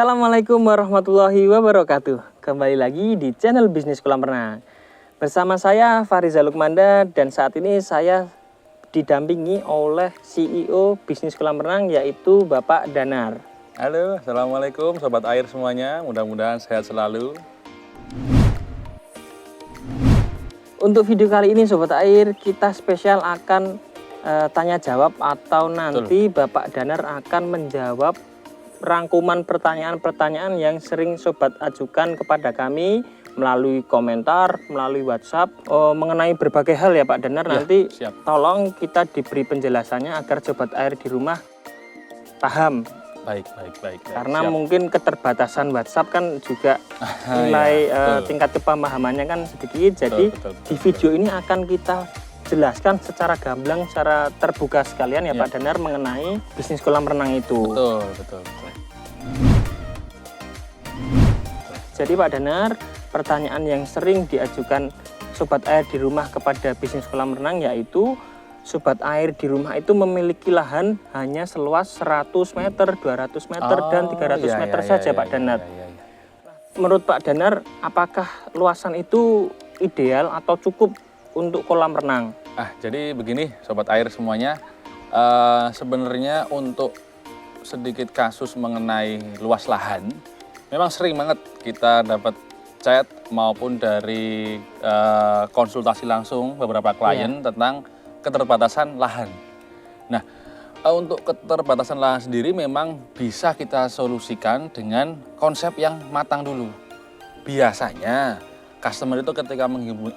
Assalamualaikum warahmatullahi wabarakatuh. Kembali lagi di channel Bisnis Kolam Renang. Bersama saya Fariza Lukmanda dan saat ini saya didampingi oleh CEO Bisnis Kolam Renang yaitu Bapak Danar. Halo, Assalamualaikum Sobat Air semuanya, mudah-mudahan sehat selalu. Untuk video kali ini Sobat Air kita spesial akan tanya jawab atau nanti Bapak Danar akan menjawab rangkuman pertanyaan-pertanyaan yang sering Sobat ajukan kepada kami melalui komentar, melalui WhatsApp mengenai berbagai hal ya Pak Danar. Nanti siap. Tolong kita diberi penjelasannya agar Sobat Air di rumah paham. Baik. Karena siap. mungkin keterbatasan WhatsApp kan juga nilai tingkat kepemahamannya kan sedikit. Jadi betul, di video ini akan kita jelaskan secara gamblang, secara terbuka sekalian ya Pak Danar mengenai bisnis kolam renang itu. Betul. Jadi Pak Danar, pertanyaan yang sering diajukan Sobat Air di rumah kepada bisnis kolam renang yaitu Sobat Air di rumah itu memiliki lahan hanya seluas 100 meter, 200 meter, dan 300 meter saja Pak Danar. Menurut Pak Danar, apakah luasan itu ideal atau cukup untuk kolam renang? Jadi begini Sobat Air semuanya, sebenarnya untuk sedikit kasus mengenai luas lahan, memang sering banget kita dapat chat maupun dari konsultasi langsung beberapa klien tentang keterbatasan lahan. Nah, untuk keterbatasan lahan sendiri memang bisa kita solusikan dengan konsep yang matang dulu. Biasanya customer itu ketika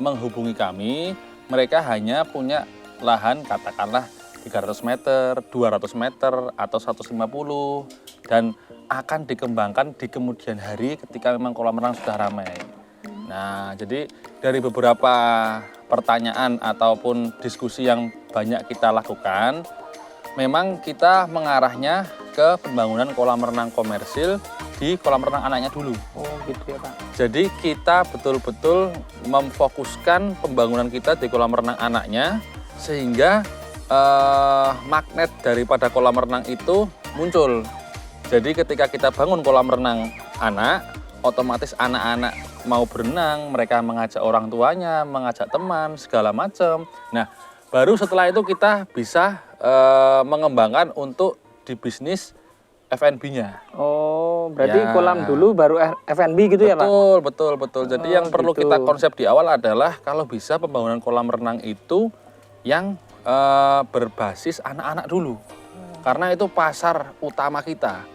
menghubungi kami, mereka hanya punya lahan katakanlah 300 meter, 200 meter, atau 150 dan akan dikembangkan di kemudian hari ketika memang kolam renang sudah ramai. Nah, jadi dari beberapa pertanyaan ataupun diskusi yang banyak kita lakukan, memang kita mengarahnya ke pembangunan kolam renang komersil di kolam renang anaknya dulu. Oh gitu ya Pak. Jadi kita betul-betul memfokuskan pembangunan kita di kolam renang anaknya sehingga magnet daripada kolam renang itu muncul. Jadi ketika kita bangun kolam renang anak, otomatis anak-anak mau berenang, mereka mengajak orang tuanya, mengajak teman, segala macam. Nah, baru setelah itu kita bisa mengembangkan untuk di bisnis F&B-nya. Oh, berarti kolam dulu baru F&B gitu ya Pak? Betul. Jadi yang perlu kita konsep di awal adalah kalau bisa pembangunan kolam renang itu yang berbasis anak-anak dulu. Karena itu pasar utama kita.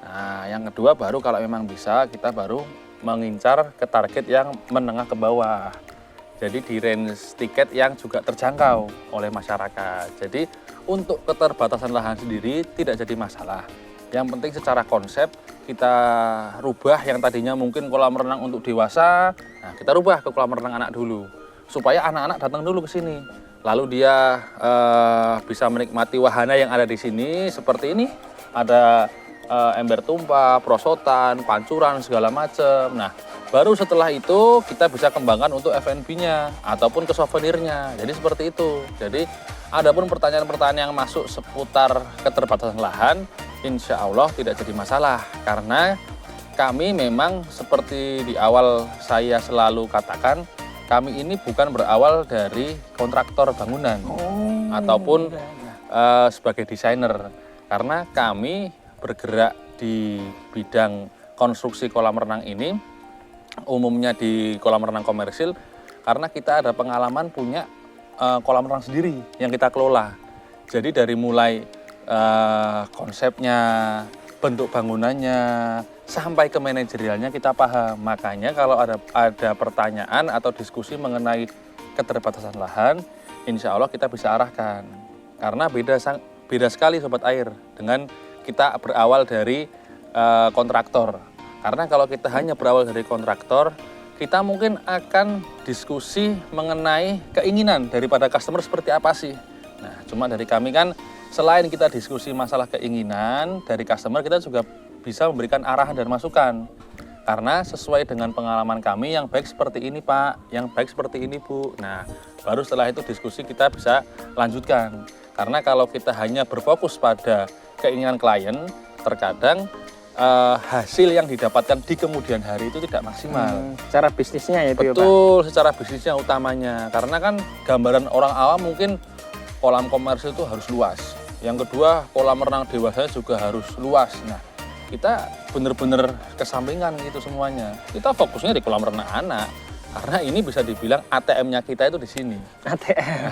Nah, yang kedua baru kalau memang bisa kita baru mengincar ke target yang menengah ke bawah. Jadi di range tiket yang juga terjangkau oleh masyarakat. Jadi untuk keterbatasan lahan sendiri tidak jadi masalah. Yang penting secara konsep kita rubah yang tadinya mungkin kolam renang untuk dewasa, nah kita rubah ke kolam renang anak dulu. Supaya anak-anak datang dulu ke sini. Lalu dia bisa menikmati wahana yang ada di sini seperti ini. Ada ember tumpah, prosotan, pancuran, segala macam. Nah, baru setelah itu kita bisa kembangkan untuk F&B-nya ataupun ke souvenirnya. Jadi seperti itu. Jadi adapun pertanyaan-pertanyaan yang masuk seputar keterbatasan lahan, insya Allah tidak jadi masalah. Karena kami memang seperti di awal saya selalu katakan, kami ini bukan berawal dari kontraktor bangunan ataupun sebagai desainer. Karena kami bergerak di bidang konstruksi kolam renang ini, umumnya di kolam renang komersil, karena kita ada pengalaman punya kolam renang sendiri yang kita kelola. Jadi dari mulai konsepnya, bentuk bangunannya, sampai ke manajerialnya kita paham. Makanya kalau ada pertanyaan atau diskusi mengenai keterbatasan lahan, insya Allah kita bisa arahkan. Karena beda sekali Sobat Air dengan kita berawal dari kontraktor. Karena kalau kita hanya berawal dari kontraktor, kita mungkin akan diskusi mengenai keinginan daripada customer seperti apa sih. Nah, cuma dari kami kan selain kita diskusi masalah keinginan dari customer, kita juga bisa memberikan arahan dan masukan. Karena sesuai dengan pengalaman kami yang baik seperti ini Pak, yang baik seperti ini Bu. Nah, baru setelah itu diskusi kita bisa lanjutkan. Karena kalau kita hanya berfokus pada keinginan klien, terkadang hasil yang didapatkan di kemudian hari itu tidak maksimal. Cara bisnisnya ya itu ya, Pak? Betul, secara bisnisnya utamanya. Karena kan gambaran orang awam mungkin kolam komersil itu harus luas. Yang kedua, kolam renang dewasa juga harus luas. Nah, kita benar-benar kesampingan gitu semuanya. Kita fokusnya di kolam renang anak. Karena ini bisa dibilang ATM-nya kita itu di sini.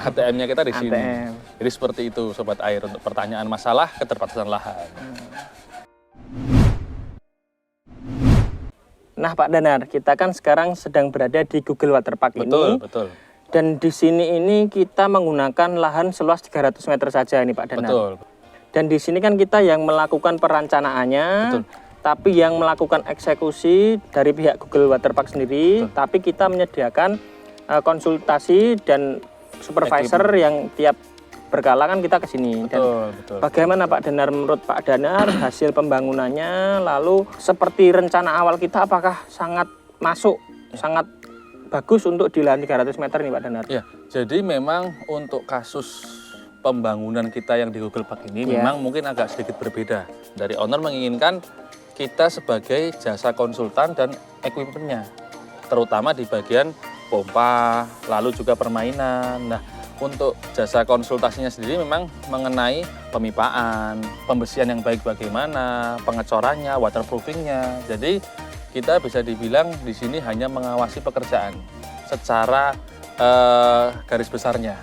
ATM-nya kita di sini. Jadi seperti itu Sobat Air untuk pertanyaan masalah keterbatasan lahan. Nah Pak Danar, kita kan sekarang sedang berada di Google Waterpark ini. Betul. Dan di sini ini kita menggunakan lahan seluas 300 meter saja ini Pak Danar. Betul. Dan di sini kan kita yang melakukan perencanaannya, Betul. tapi yang melakukan eksekusi dari pihak Google Waterpark sendiri. Betul. Tapi kita menyediakan konsultasi dan supervisor yang tiap berkala kan kita ke sini. Dan Betul. bagaimana Pak Danar, menurut Pak Danar hasil pembangunannya, lalu seperti rencana awal kita apakah sangat masuk, sangat bagus untuk di lahan 300 meter nih Pak Danar? Ya, jadi memang untuk kasus pembangunan kita yang di Google Park ini memang mungkin agak sedikit berbeda. Dari owner menginginkan kita sebagai jasa konsultan dan equipment-nya, terutama di bagian pompa, lalu juga permainan. Nah, untuk jasa konsultasinya sendiri memang mengenai pemipaan, pembersihan yang baik bagaimana, pengecorannya, waterproofingnya. Jadi kita bisa dibilang di sini hanya mengawasi pekerjaan secara garis besarnya.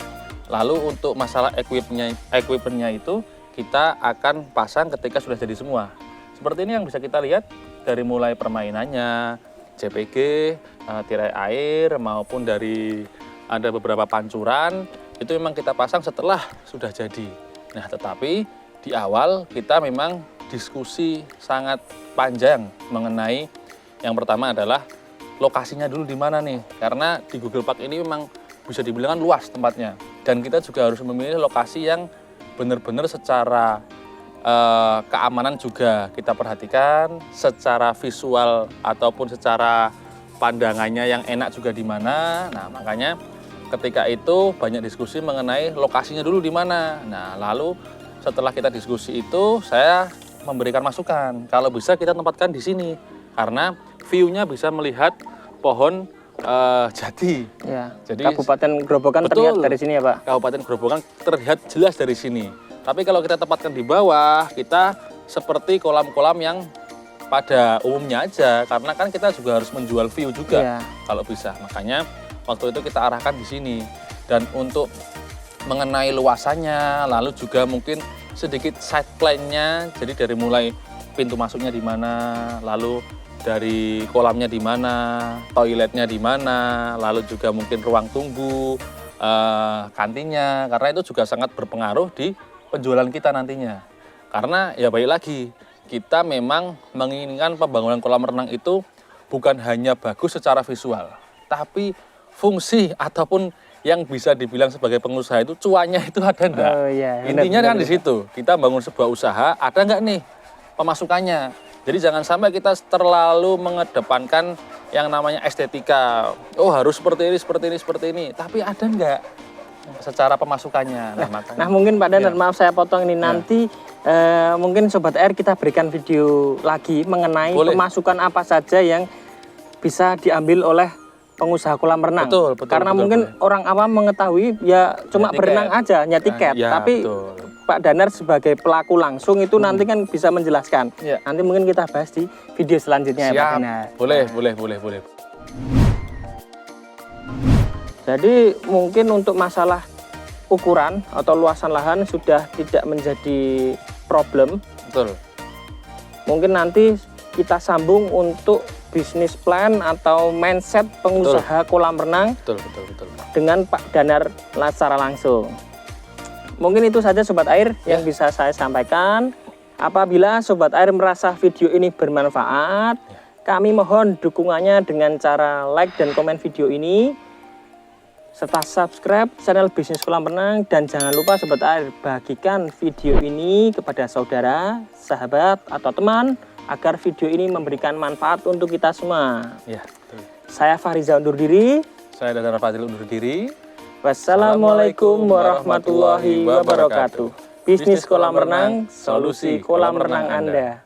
Lalu untuk masalah equipment-nya itu kita akan pasang ketika sudah jadi semua. Seperti ini yang bisa kita lihat dari mulai permainannya, JPG, tirai air maupun dari ada beberapa pancuran. Itu memang kita pasang setelah sudah jadi. Nah, tetapi di awal kita memang diskusi sangat panjang mengenai yang pertama adalah lokasinya dulu di mana nih. Karena di Google Park ini memang bisa dibilang luas tempatnya. Dan kita juga harus memilih lokasi yang benar-benar secara keamanan juga kita perhatikan, secara visual ataupun secara pandangannya yang enak juga di mana. Nah, makanya ketika itu banyak diskusi mengenai lokasinya dulu di mana. Nah, lalu setelah kita diskusi itu saya memberikan masukan. Kalau bisa kita tempatkan di sini karena view-nya bisa melihat pohon jati. Ya. Jadi Kabupaten Grobogan terlihat dari sini ya Pak? Kabupaten Grobogan terlihat jelas dari sini. Tapi kalau kita tempatkan di bawah, kita seperti kolam-kolam yang pada umumnya aja. Karena kan kita juga harus menjual view juga kalau bisa. Makanya waktu itu kita arahkan di sini. Dan untuk mengenai luasannya, lalu juga mungkin sedikit side plan-nya. Jadi dari mulai pintu masuknya di mana, lalu dari kolamnya di mana, toiletnya di mana, lalu juga mungkin ruang tunggu, kantinnya. Karena itu juga sangat berpengaruh di penjualan kita nantinya. Karena ya baik lagi, kita memang menginginkan pembangunan kolam renang itu bukan hanya bagus secara visual, tapi fungsi ataupun yang bisa dibilang sebagai pengusaha itu cuannya itu ada enggak? Intinya kan di situ. Kita bangun sebuah usaha, ada enggak nih pemasukannya? Jadi jangan sampai kita terlalu mengedepankan yang namanya estetika. Oh, harus seperti ini. Tapi ada enggak secara pemasukannya? Nah, mungkin Pak Danar, maaf saya potong ini nanti mungkin Sobat Air kita berikan video lagi mengenai pemasukan apa saja yang bisa diambil oleh pengusaha kolam renang. Karena mungkin orang awam mengetahui ya cuma berenang aja, hanya tiket. Tapi Pak Danar sebagai pelaku langsung itu nanti kan bisa menjelaskan. Nanti mungkin kita bahas di video selanjutnya. Siap. Ya Pak Danar. Boleh. Jadi mungkin untuk masalah ukuran atau luasan lahan sudah tidak menjadi problem. Betul. Mungkin nanti kita sambung untuk bisnis plan atau mindset pengusaha kolam renang. Betul. Dengan Pak Danar secara langsung. Mungkin itu saja Sobat Air yang bisa saya sampaikan. Apabila Sobat Air merasa video ini bermanfaat, kami mohon dukungannya dengan cara like dan komen video ini, serta subscribe channel Bisnis Kolam Renang. Dan jangan lupa Sobat Air, bagikan video ini kepada saudara, sahabat, atau teman agar video ini memberikan manfaat untuk kita semua. Saya Fahriza undur diri. Saya Danar Fadil undur diri. Wassalamualaikum warahmatullahi wabarakatuh. Bisnis kolam renang, solusi kolam renang Anda.